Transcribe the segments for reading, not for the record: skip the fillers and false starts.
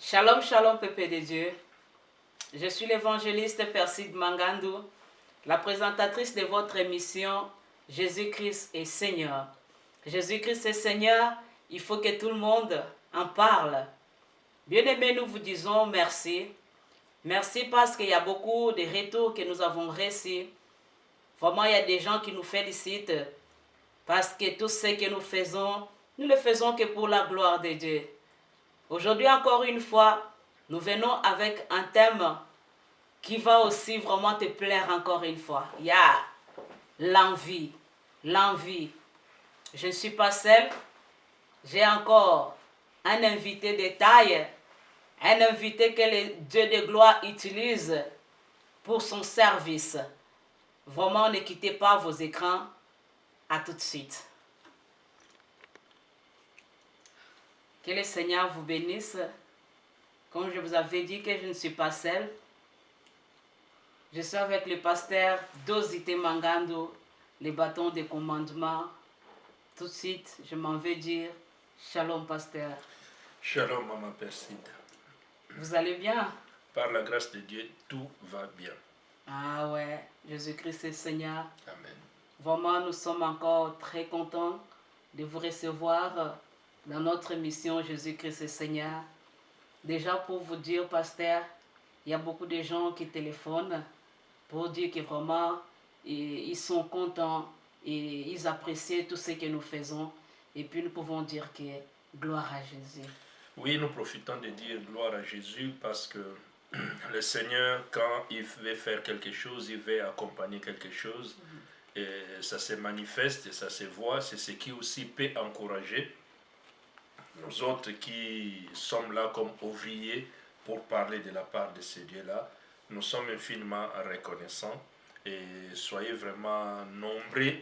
Shalom, shalom, peuple de Dieu. Je suis l'évangéliste Perside Mangandou, la présentatrice de votre émission Jésus-Christ est Seigneur. Jésus-Christ est Seigneur, il faut que tout le monde en parle. Bien-aimés, nous vous disons merci. Merci parce qu'il y a beaucoup de retours que nous avons reçus. Vraiment, il y a des gens qui nous félicitent parce que tout ce que nous ne le faisons que pour la gloire de Dieu. Aujourd'hui, encore une fois, nous venons avec un thème qui va aussi vraiment te plaire encore une fois. Il y a l'envie. L'envie. Je ne suis pas seule. J'ai encore un invité de taille, un invité que le Dieu de gloire utilise pour son service. Vraiment, ne quittez pas vos écrans. À tout de suite. Que le Seigneur vous bénisse. Comme je vous avais dit que je ne suis pas seule, je suis avec le pasteur Dosité Mangando, les bâtons de commandement. Tout de suite, je m'en vais dire Shalom, pasteur. Shalom, maman Perside. Vous allez bien? Par la grâce de Dieu, tout va bien. Ah ouais, Jésus-Christ est Seigneur. Amen. Vraiment, nous sommes encore très contents de vous recevoir dans notre émission Jésus-Christ est Seigneur. Déjà pour vous dire, pasteur, il y a beaucoup de gens qui téléphonent pour dire que vraiment, ils sont contents et ils apprécient tout ce que nous faisons. Et puis nous pouvons dire que gloire à Jésus. Oui, nous profitons de dire gloire à Jésus parce que le Seigneur, quand il veut faire quelque chose, il veut accompagner quelque chose. Et ça se manifeste et ça se voit. C'est ce qui aussi peut encourager nous autres qui sommes là comme ouvriers pour parler de la part de ce Dieu-là. Nous sommes infiniment reconnaissants et soyez vraiment nombreux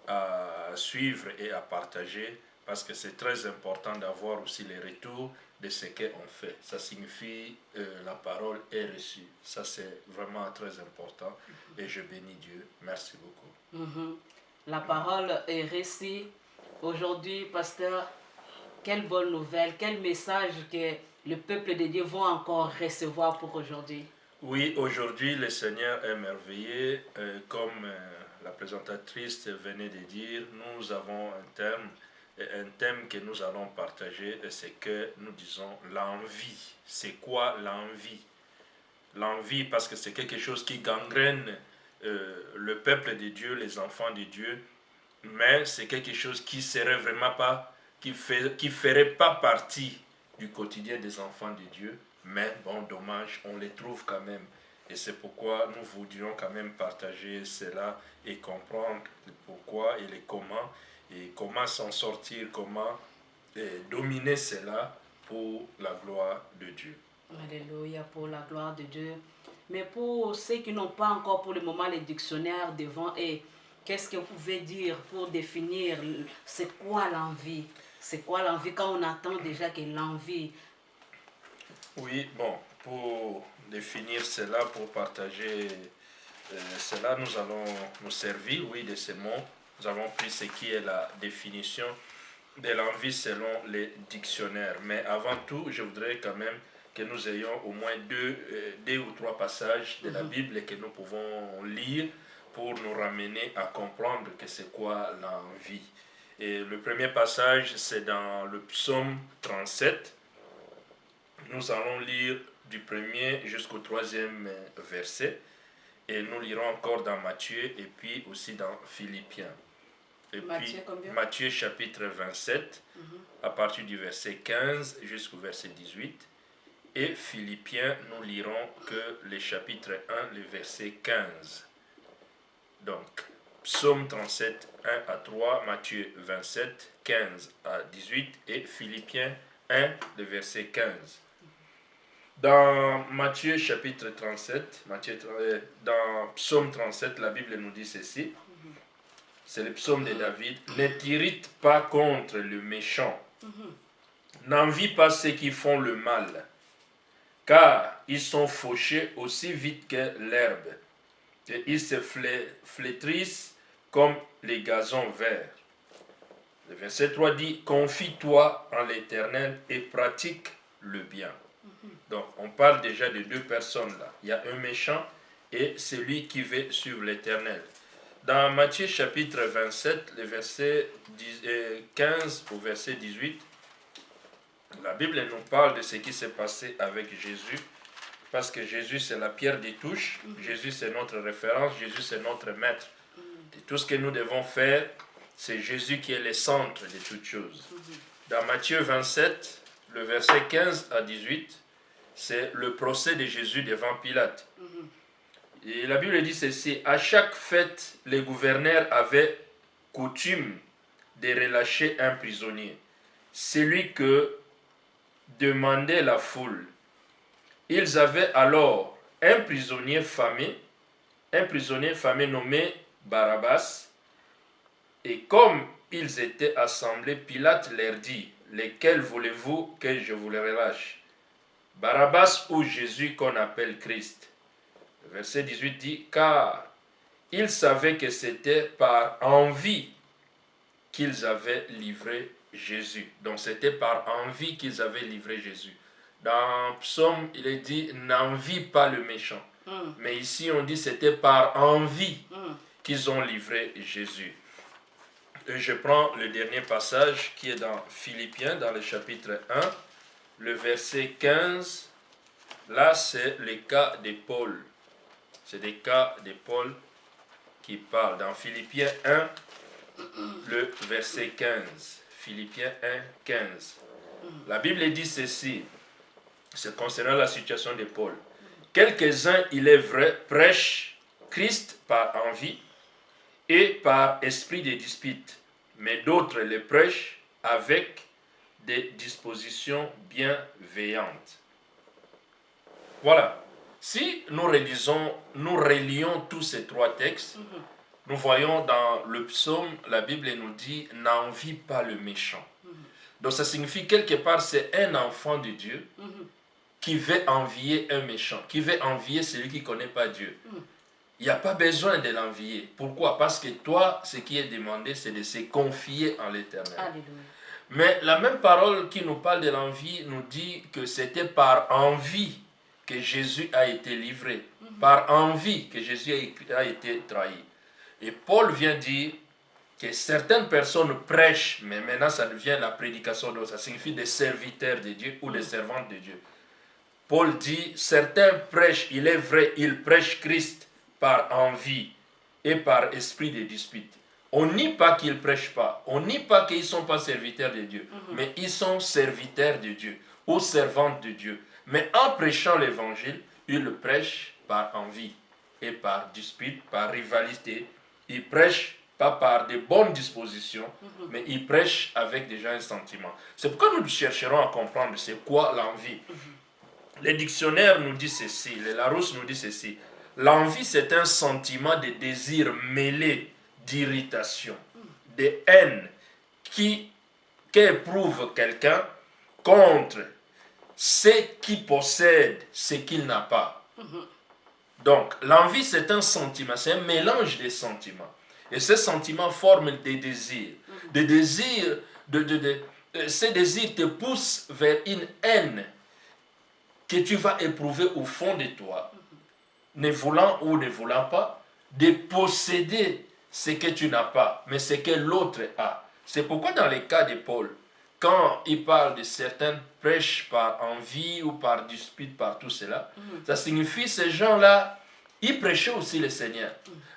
à suivre et à partager parce que c'est très important d'avoir aussi les retours de ce qu'on fait. Ça signifie la parole est reçue. Ça c'est vraiment très important et je bénis Dieu. Merci beaucoup. La parole est reçue. Aujourd'hui, pasteur, quelle bonne nouvelle, quel message que le peuple de Dieu va encore recevoir pour aujourd'hui. Oui, aujourd'hui le Seigneur est merveilleux. Comme la présentatrice venait de dire, nous avons un thème que nous allons partager, et c'est que nous disons l'envie. C'est quoi l'envie? L'envie, parce que c'est quelque chose qui gangrène le peuple de Dieu, les enfants de Dieu, mais c'est quelque chose qui serait vraiment pas, qui ferait pas partie du quotidien des enfants de Dieu. Mais bon, dommage, on les trouve quand même. Et c'est pourquoi nous voudrions quand même partager cela et comprendre le pourquoi et les comment s'en sortir, comment dominer cela pour la gloire de Dieu. Alléluia, pour la gloire de Dieu. Mais pour ceux qui n'ont pas encore pour le moment les dictionnaires devant eux, qu'est-ce que vous pouvez dire pour définir c'est quoi l'envie? C'est quoi l'envie quand on attend déjà que l'envie... Oui, bon, pour définir cela, pour partager cela, nous allons nous servir, oui, de ces mots. Nous avons pris ce qui est la définition de l'envie selon les dictionnaires. Mais avant tout, je voudrais quand même que nous ayons au moins deux ou trois passages de la Bible que nous pouvons lire pour nous ramener à comprendre que c'est quoi l'envie. Et le premier passage, c'est dans le psaume 37. Nous allons lire du premier jusqu'au troisième verset. Et nous lirons encore dans Matthieu et puis aussi dans Philippiens. Et Matthieu, puis combien? Matthieu chapitre 27, à partir du verset 15 jusqu'au verset 18. Et Philippiens, nous lirons que le chapitre 1, le verset 15. Donc, Psaume 37, 1 à 3, Matthieu 27, 15 à 18 et Philippiens 1, le verset 15. Dans Matthieu chapitre 37, dans Psaume 37, la Bible nous dit ceci. C'est le psaume de David. Ne t'irrite pas contre le méchant. N'envie pas ceux qui font le mal, car ils sont fauchés aussi vite que l'herbe. Et ils se flétrissent comme les gazons verts. Le verset 3 dit, confie-toi en l'Éternel et pratique le bien. Donc, on parle déjà de deux personnes là. Il y a un méchant et celui qui veut suivre l'Éternel. Dans Matthieu chapitre 27, le verset 15 au verset 18, la Bible nous parle de ce qui s'est passé avec Jésus, parce que Jésus c'est la pierre des touches, Jésus c'est notre référence, Jésus c'est notre maître. Et tout ce que nous devons faire, c'est Jésus qui est le centre de toutes choses. Dans Matthieu 27, le verset 15 à 18, c'est le procès de Jésus devant Pilate. Et la Bible dit ceci: à chaque fête, les gouverneurs avaient coutume de relâcher un prisonnier, celui que demandait la foule. Ils avaient alors un prisonnier famé nommé Barabbas, et comme ils étaient assemblés, Pilate leur dit: lesquels voulez-vous que je vous les relâche, Barabbas ou Jésus qu'on appelle Christ? Le verset 18 dit: car ils savaient que c'était par envie qu'ils avaient livré Jésus. Donc c'était par envie qu'ils avaient livré Jésus. Dans Psaume, il est dit: n'envie pas le méchant. Mais ici, on dit c'était par envie qu'ils ont livré Jésus. Et je prends le dernier passage qui est dans Philippiens, dans le chapitre 1, le verset 15. Là, c'est le cas de Paul. C'est des cas de Paul qui parlent. Dans Philippiens 1, le verset 15. Philippiens 1, 15. La Bible dit ceci, c'est concernant la situation de Paul. Quelques-uns, il est vrai, prêchent Christ par envie et par esprit de dispute, mais d'autres le prêchent avec des dispositions bienveillantes. Voilà. Si nous relions tous ces trois textes, nous voyons dans le psaume, la Bible nous dit: n'envie pas le méchant. Donc ça signifie quelque part, c'est un enfant de Dieu qui veut envier un méchant, qui veut envier celui qui ne connaît pas Dieu. Il n'y a pas besoin de l'envier. Pourquoi? Parce que toi, ce qui est demandé, c'est de se confier en l'Éternel. Mais la même parole qui nous parle de l'envie nous dit que c'était par envie que Jésus a été livré, par envie que Jésus a été trahi. Et Paul vient dire que certaines personnes prêchent, mais maintenant ça devient la prédication, donc ça signifie des serviteurs de Dieu ou des servantes de Dieu. Paul dit: certains prêchent, il est vrai, ils prêchent Christ par envie et par esprit de dispute. On nie pas qu'ils ne prêchent pas, on nie pas qu'ils ne sont pas serviteurs de Dieu, mais ils sont serviteurs de Dieu ou servantes de Dieu. Mais en prêchant l'évangile, ils le prêchent par envie et par dispute, par rivalité. Ils prêchent pas par de bonnes dispositions, mais ils prêchent avec déjà un sentiment. C'est pourquoi nous chercherons à comprendre c'est quoi l'envie. Les dictionnaires nous disent ceci, les Larousse nous dit ceci: l'envie, c'est un sentiment de désir mêlé d'irritation, de haine qu'éprouve quelqu'un contre ce qui possède ce qu'il n'a pas. Donc, l'envie, c'est un sentiment, c'est un mélange de sentiments. Et ces sentiments forment des désirs. Des désirs, ces désirs te poussent vers une haine que tu vas éprouver au fond de toi, ne voulant ou ne voulant pas, de posséder ce que tu n'as pas, mais ce que l'autre a. C'est pourquoi dans les cas de Paul, quand il parle de certains prêches par envie ou par dispute, par tout cela, ça signifie ces gens-là, ils prêchaient aussi le Seigneur.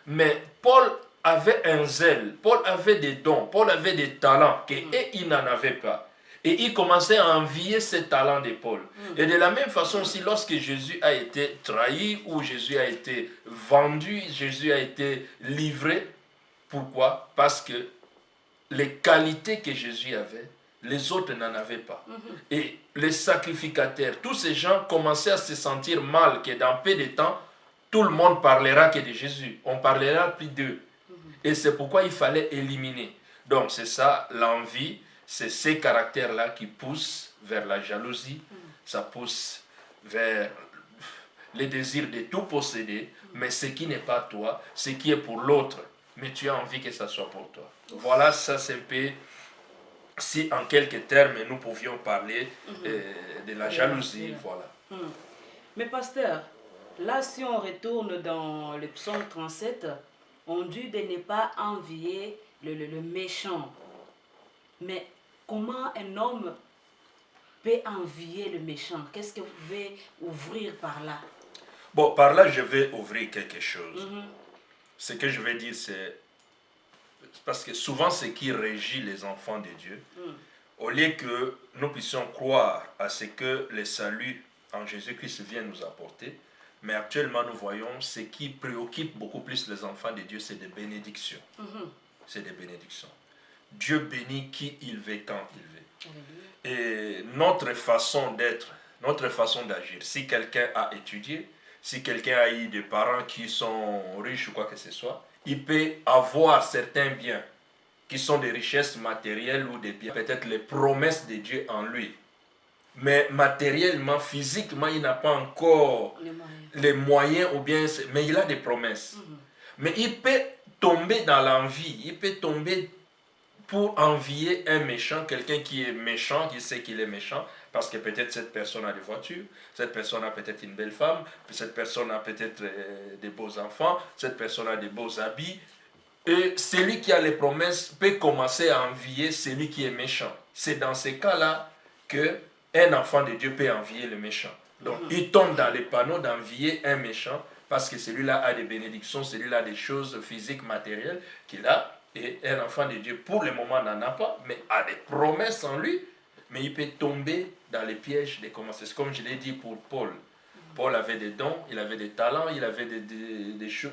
Mais Paul avait un zèle, Paul avait des dons, Paul avait des talents qu'ils n'en avaient pas. Et il commençait à envier ces talents de Paul. Et de la même façon aussi, lorsque Jésus a été trahi, ou Jésus a été vendu, Jésus a été livré. Pourquoi? Parce que les qualités que Jésus avait, les autres n'en avaient pas. Et les sacrificateurs, tous ces gens commençaient à se sentir mal, que dans peu de temps, tout le monde parlera que de Jésus. On parlera plus d'eux. Et c'est pourquoi il fallait éliminer. Donc c'est ça, l'envie. C'est ces caractères-là qui poussent vers la jalousie, ça pousse vers le désir de tout posséder, mais ce qui n'est pas toi, ce qui est pour l'autre, mais tu as envie que ça soit pour toi. Voilà, ça c'est un peu si en quelques termes nous pouvions parler de la jalousie, Yeah. voilà. Mais pasteur, là si on retourne dans le psaume 37, on dit de ne pas envier le méchant. Mais comment un homme peut envier le méchant? Qu'est-ce que vous pouvez ouvrir par là? Bon, par là, je vais ouvrir quelque chose. Ce que je vais dire, c'est... Parce que souvent, ce qui régit les enfants de Dieu, au lieu que nous puissions croire à ce que le salut en Jésus-Christ vient nous apporter, mais actuellement, nous voyons ce qui préoccupe beaucoup plus les enfants de Dieu, c'est des bénédictions. C'est des bénédictions. Dieu bénit qui il veut quand il veut. Et notre façon d'être, notre façon d'agir, si quelqu'un a étudié, si quelqu'un a eu des parents qui sont riches ou quoi que ce soit, il peut avoir certains biens qui sont des richesses matérielles ou des biens, peut-être les promesses de Dieu en lui. Mais matériellement, physiquement, il n'a pas encore les moyens ou bien, mais il a des promesses. Mais il peut tomber dans l'envie, il peut tomber pour envier un méchant, quelqu'un qui est méchant, qui sait qu'il est méchant, parce que peut-être cette personne a des voitures, cette personne a peut-être une belle femme, cette personne a peut-être des beaux enfants, cette personne a des beaux habits. Et celui qui a les promesses peut commencer à envier celui qui est méchant. C'est dans ces cas-là qu'un enfant de Dieu peut envier le méchant. Donc, il tombe dans les panneaux d'envier un méchant parce que celui-là a des bénédictions, celui-là a des choses physiques, matérielles qu'il a. Et un enfant de Dieu, pour le moment, n'en a pas, mais a des promesses en lui. Mais il peut tomber dans les pièges des commencements. C'est comme je l'ai dit pour Paul. Paul avait des dons, il avait des talents, il avait des choses,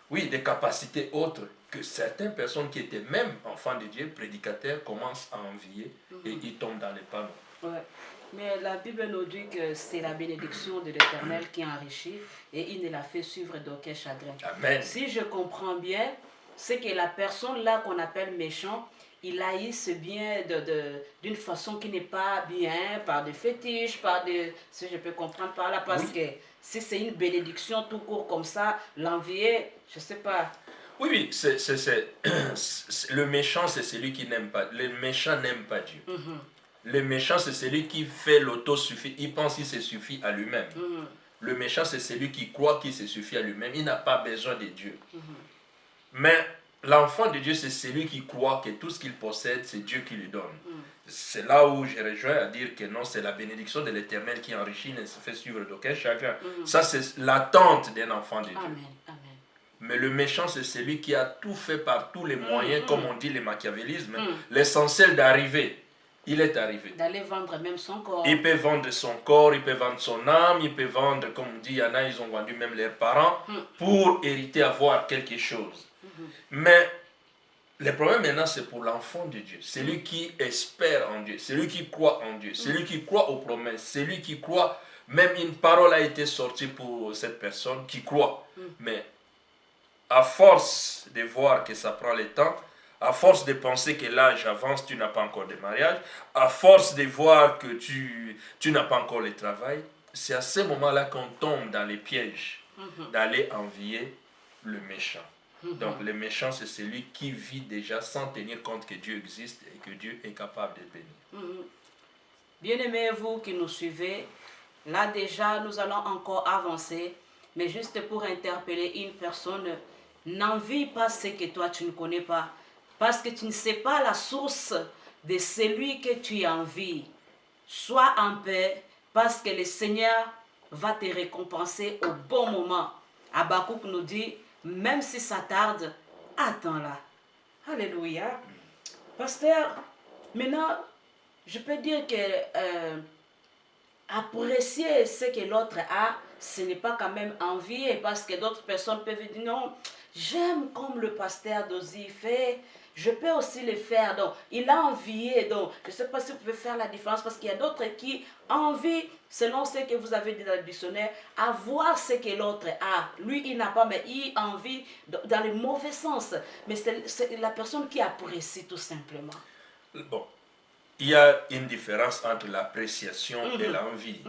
oui, des capacités autres que certaines personnes qui étaient même enfants de Dieu, prédicateurs, commencent à envier et ils tombent dans les panneaux. Ouais. Mais la Bible nous dit que c'est la bénédiction de l'Éternel qui enrichit et il ne la fait suivre d'aucun chagrin. Amen. Si je comprends bien, c'est que la personne là qu'on appelle méchant, il haït ce bien d'une façon qui n'est pas bien, par des fétiches, par des... Si je peux comprendre par là, parce que si c'est une bénédiction tout court comme ça, l'envier, je ne sais pas. Oui, le méchant, c'est celui qui n'aime pas. Le méchant n'aime pas Dieu. Le méchant, c'est celui qui fait l'autosuffisance. Il pense qu'il se suffit à lui-même. Le méchant, c'est celui qui croit qu'il se suffit à lui-même. Il n'a pas besoin de Dieu. Mais l'enfant de Dieu, c'est celui qui croit que tout ce qu'il possède, c'est Dieu qui lui donne. C'est là où je rejoins à dire que non, c'est la bénédiction de l'Éternel qui enrichit, ne se fait suivre d'aucun chagrin. Ça, c'est l'attente d'un enfant de Dieu. Amen. Amen. Mais le méchant, c'est celui qui a tout fait par tous les moyens, comme on dit le machiavélisme. L'essentiel d'arriver, il est arrivé. D'aller vendre même son corps. Il peut vendre son corps, il peut vendre son âme, il peut vendre, comme on dit, il y en a, ils ont vendu même leurs parents pour hériter, avoir quelque chose. Mais le problème maintenant, c'est pour l'enfant de Dieu. Celui qui espère en Dieu, celui qui croit en Dieu, celui qui croit aux promesses, celui qui croit, même une parole a été sortie pour cette personne qui croit. Mais à force de voir que ça prend le temps, à force de penser que l'âge avance, tu n'as pas encore de mariage, à force de voir que tu n'as pas encore le travail, c'est à ce moment-là qu'on tombe dans les pièges d'aller envier le méchant. Donc le méchant, c'est celui qui vit déjà sans tenir compte que Dieu existe et que Dieu est capable de bénir. Bien-aimés, vous qui nous suivez, là déjà nous allons encore avancer, mais juste pour interpeller une personne, n'envie pas ce que toi tu ne connais pas, parce que tu ne sais pas la source de celui que tu envies. Sois en paix, parce que le Seigneur va te récompenser au bon moment. Habakkuk nous dit, même si ça tarde, attends-la. Alléluia. Pasteur, maintenant, je peux dire que apprécier ce que l'autre a, ce n'est pas quand même envier, parce que d'autres personnes peuvent dire non, j'aime comme le pasteur Dozy fait, je peux aussi le faire. Donc, il a envié. Donc, je ne sais pas si vous pouvez faire la différence, parce qu'il y a d'autres qui envient, selon ce que vous avez dit dans le dictionnaire, avoir ce que l'autre a. Lui, il n'a pas, mais il envie dans le mauvais sens. Mais c'est la personne qui apprécie tout simplement. Bon, il y a une différence entre l'appréciation et l'envie.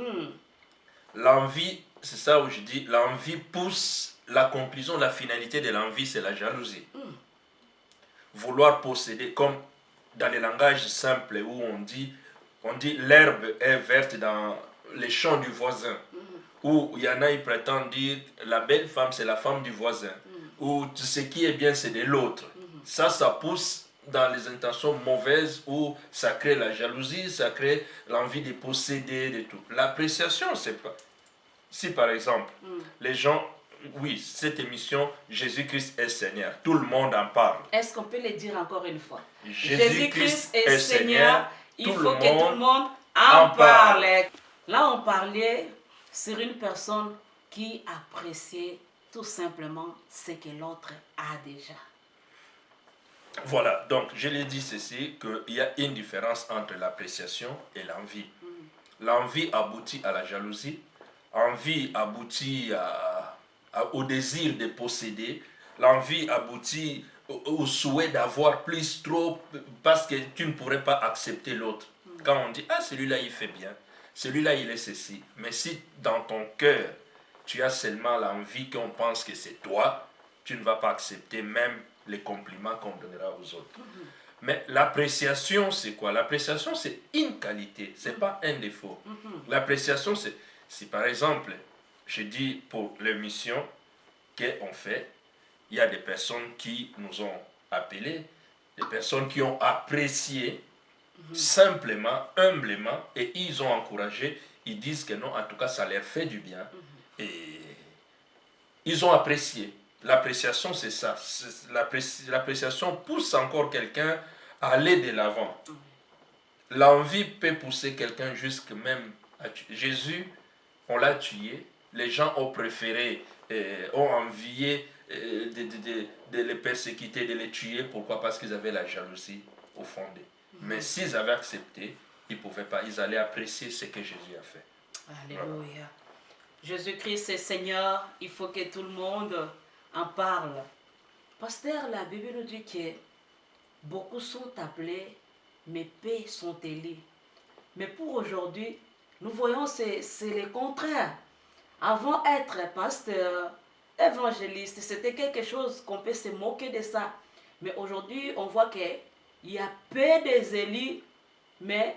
L'envie, c'est ça où je dis, l'envie pousse la conclusion, la finalité de l'envie, c'est la jalousie. Vouloir posséder, comme dans le langage simple où on dit l'herbe est verte dans les champs du voisin. Où il y en a, ils prétendent dire la belle femme, c'est la femme du voisin. Ou ce qui est bien, c'est de l'autre. Ça pousse dans les intentions mauvaises où ça crée la jalousie, ça crée l'envie de posséder, de tout. L'appréciation, c'est pas... Si par exemple, les gens... Oui, cette émission, Jésus-Christ est Seigneur. Tout le monde en parle. Est-ce qu'on peut le dire encore une fois? Jésus-Christ est Seigneur. Il faut que tout le monde en parle. Là, on parlait sur une personne qui appréciait tout simplement ce que l'autre a déjà. Voilà, donc je l'ai dit ceci, qu'il y a une différence entre l'appréciation et l'envie. L'envie aboutit à la jalousie, l'envie aboutit au désir de posséder, l'envie aboutit au souhait d'avoir plus, trop, parce que tu ne pourrais pas accepter l'autre. Quand on dit, ah, celui-là il fait bien, celui-là il est ceci, mais si dans ton cœur, tu as seulement l'envie qu'on pense que c'est toi, tu ne vas pas accepter même les compliments qu'on donnera aux autres. Mais l'appréciation, c'est quoi? L'appréciation, c'est une qualité, ce n'est pas un défaut. L'appréciation, c'est, si par exemple, je dis pour l'émission qu'on fait, il y a des personnes qui nous ont appelés, des personnes qui ont apprécié simplement, humblement, et ils ont encouragé, ils disent que non, en tout cas, ça leur fait du bien. Et ils ont apprécié. L'appréciation, c'est ça. L'appréciation pousse encore quelqu'un à aller de l'avant. L'envie peut pousser quelqu'un jusque même à tuer. Jésus, on l'a tué. Les gens ont préféré, ont envié de les persécuter, de les tuer. Pourquoi? Parce qu'ils avaient la jalousie au fond d'eux. Mais s'ils avaient accepté, ils ne pouvaient pas. Ils allaient apprécier ce que Jésus a fait. Alléluia. Voilà. Jésus-Christ est Seigneur. Il faut que tout le monde en parle. Pasteur, la Bible nous dit que beaucoup sont appelés, mais peu sont élus. Mais pour aujourd'hui, nous voyons c'est le contraire. Avant être pasteur, évangéliste, c'était quelque chose qu'on peut se moquer de ça. Mais aujourd'hui, on voit qu'il y a peu des élus, mais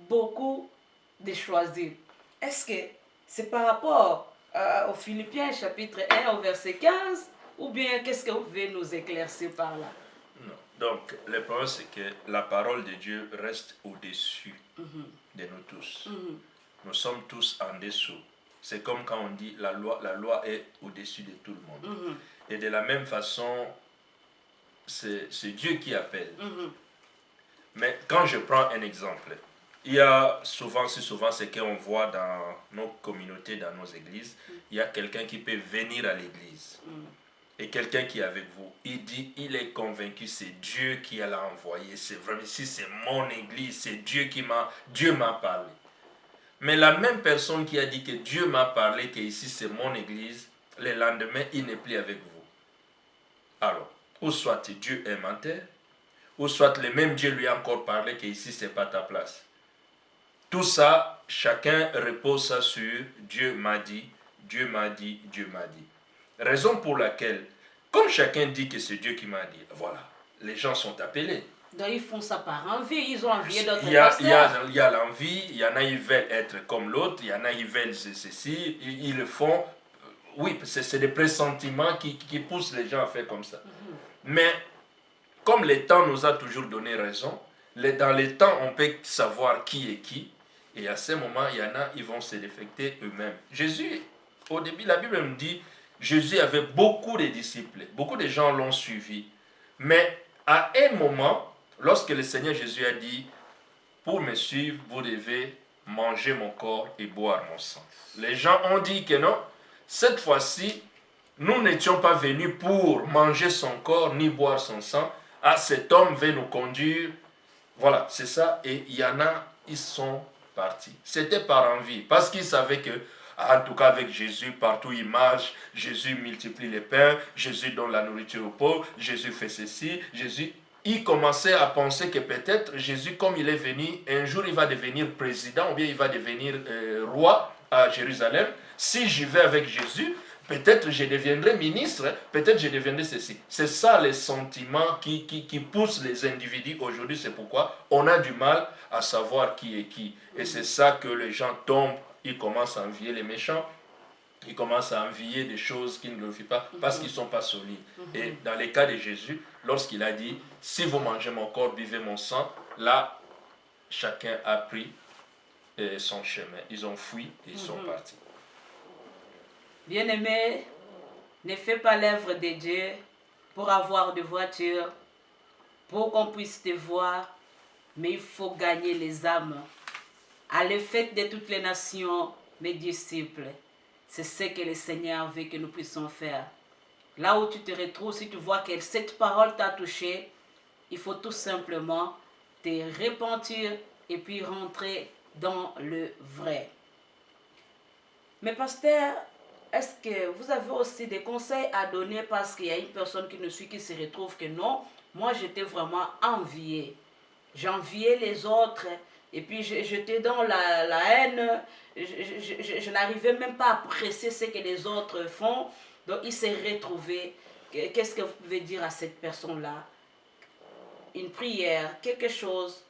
beaucoup de choisis. Est-ce que c'est par rapport aux Philippiens chapitre 1 au verset 15, ou bien qu'est-ce que vous pouvez nous éclaircir par là? Non. Donc, le problème, c'est que la parole de Dieu reste au-dessus de nous tous. Nous sommes tous en dessous. C'est comme quand on dit la loi est au-dessus de tout le monde. Et de la même façon, c'est Dieu qui appelle. Mais quand je prends un exemple, il y a souvent, ce qu'on voit dans nos communautés, dans nos églises, il y a quelqu'un qui peut venir à l'église. Et quelqu'un qui est avec vous, il dit, il est convaincu, c'est Dieu qui l'a envoyé. C'est vraiment, ici c'est mon église, c'est Dieu m'a parlé. Mais la même personne qui a dit que Dieu m'a parlé, que ici c'est mon église, le lendemain, il n'est plus avec vous. Alors, ou soit Dieu est menteur, ou soit le même Dieu lui a encore parlé que ici c'est pas ta place. Tout ça, chacun repose ça sur Dieu m'a dit, Dieu m'a dit, Dieu m'a dit. Raison pour laquelle, comme chacun dit que c'est Dieu qui m'a dit, voilà, les gens sont appelés. Donc ils font ça par envie, ils ont envie d'autres pasteurs. Il y a l'envie, il y en a qui veulent être comme l'autre, il y en a qui veulent ceci, ils le font. Oui, c'est des pressentiments qui poussent les gens à faire comme ça. Mais comme le temps nous a toujours donné raison, dans le temps on peut savoir qui est qui, et à ce moment il y en a, ils vont se défecter eux-mêmes. Jésus, au début, la Bible me dit, Jésus avait beaucoup de disciples, beaucoup de gens l'ont suivi, mais à un moment, lorsque le Seigneur Jésus a dit, pour me suivre, vous devez manger mon corps et boire mon sang. Les gens ont dit que non, cette fois-ci, nous n'étions pas venus pour manger son corps ni boire son sang. Ah, cet homme veut nous conduire. Voilà, c'est ça. Et il y en a, ils sont partis. C'était par envie, parce qu'ils savaient que, en tout cas avec Jésus, partout il marche, Jésus multiplie les pains, Jésus donne la nourriture aux pauvres, Jésus fait ceci, Jésus... Il commençait à penser que peut-être Jésus, comme il est venu, un jour il va devenir président ou bien il va devenir roi à Jérusalem. Si j'y vais avec Jésus, peut-être je deviendrai ministre, peut-être je deviendrai ceci. C'est ça les sentiments qui poussent les individus aujourd'hui. C'est pourquoi on a du mal à savoir qui est qui. Et c'est ça que les gens tombent, ils commencent à envier les méchants, ils commencent à envier des choses qui ne le font pas parce qu'ils ne sont pas solides. Et dans les cas de Jésus, lorsqu'il a dit, si vous mangez mon corps, buvez mon sang, là, chacun a pris son chemin. Ils ont fui et ils sont partis. Bien-aimé, ne fais pas l'œuvre de Dieu pour avoir de voitures, pour qu'on puisse te voir, mais il faut gagner les âmes. Allez, faites de toutes les nations mes disciples. C'est ce que le Seigneur veut que nous puissions faire. Là où tu te retrouves, si tu vois que cette parole t'a touché, il faut tout simplement te repentir et puis rentrer dans le vrai. Mais pasteur, est-ce que vous avez aussi des conseils à donner parce qu'il y a une personne qui nous suit qui se retrouve que non, moi j'étais vraiment enviée. J'enviais les autres et puis j'étais dans la haine. Je n'arrivais même pas à apprécier ce que les autres font. Donc il s'est retrouvé. Qu'est-ce que vous pouvez dire à cette personne-là? Une prière, quelque chose?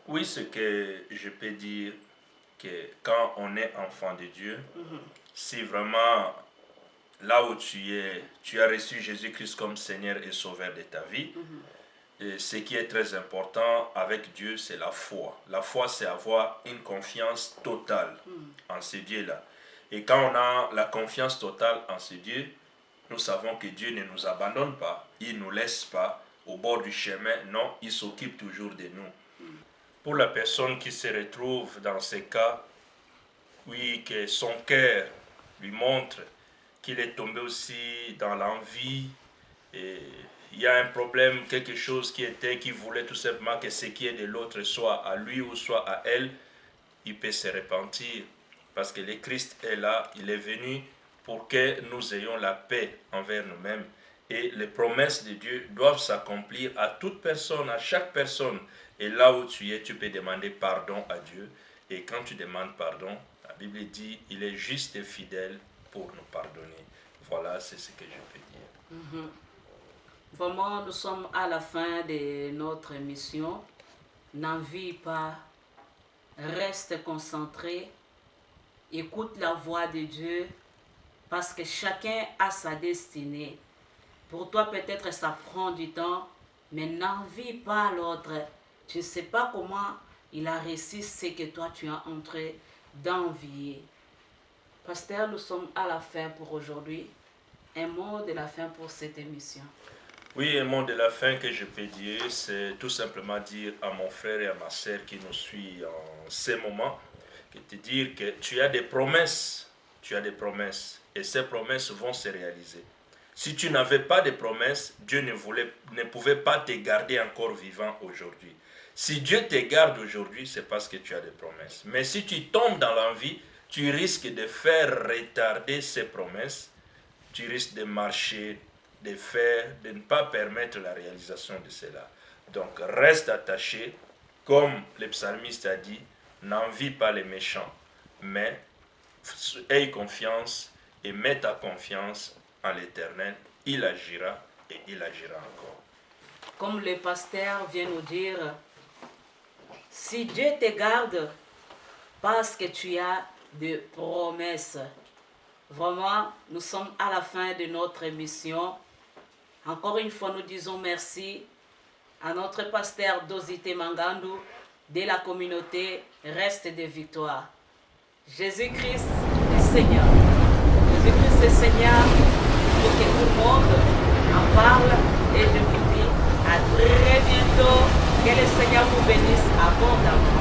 Oui, ce que je peux dire, que quand on est enfant de Dieu, si vraiment là où tu es, tu as reçu Jésus-Christ comme Seigneur et Sauveur de ta vie, et ce qui est très important avec Dieu, c'est la foi. La foi, c'est avoir une confiance totale en ce Dieu-là. Et quand on a la confiance totale en ce Dieu, nous savons que Dieu ne nous abandonne pas, il ne nous laisse pas au bord du chemin, non, il s'occupe toujours de nous. Pour la personne qui se retrouve dans ces cas, oui, que son cœur lui montre qu'il est tombé aussi dans l'envie, et il y a un problème, quelque chose qui voulait tout simplement que ce qui est de l'autre soit à lui ou soit à elle, il peut se repentir. Parce que le Christ est là, il est venu pour que nous ayons la paix envers nous-mêmes. Et les promesses de Dieu doivent s'accomplir à toute personne, à chaque personne. Et là où tu es, tu peux demander pardon à Dieu. Et quand tu demandes pardon, la Bible dit, il est juste et fidèle pour nous pardonner. Voilà, c'est ce que je peux dire. Vraiment, nous sommes à la fin de notre émission. N'envie pas, reste concentré, écoute la voix de Dieu, parce que chacun a sa destinée. Pour toi, peut-être ça prend du temps, mais n'envie pas l'autre. Tu ne sais pas comment il a réussi ce que toi tu as en train d'envier. Pasteur, nous sommes à la fin pour aujourd'hui. Un mot de la fin pour cette émission. Oui, un mot de la fin que je peux dire, c'est tout simplement dire à mon frère et à ma sœur qui nous suit en ces moments, que te dire que tu as des promesses, et ces promesses vont se réaliser. Si tu n'avais pas de promesses, Dieu ne pouvait pas te garder encore vivant aujourd'hui. Si Dieu te garde aujourd'hui, c'est parce que tu as des promesses. Mais si tu tombes dans l'envie, tu risques de faire retarder ces promesses, tu risques de marcher, de ne pas permettre la réalisation de cela. Donc reste attaché, comme le psalmiste a dit, n'envie pas les méchants, mais aie confiance et mets ta confiance en l'Éternel, il agira et il agira encore. Comme le pasteur vient nous dire, si Dieu te garde parce que tu as des promesses, vraiment, nous sommes à la fin de notre émission. Encore une fois, nous disons merci à notre pasteur Dosité Mangandou de la communauté Reste de Victoire. Jésus-Christ est Seigneur. Jésus-Christ est Seigneur. Il faut que tout le monde en parle. Et je vous dis à très bientôt. Que le Seigneur vous bénisse abondamment.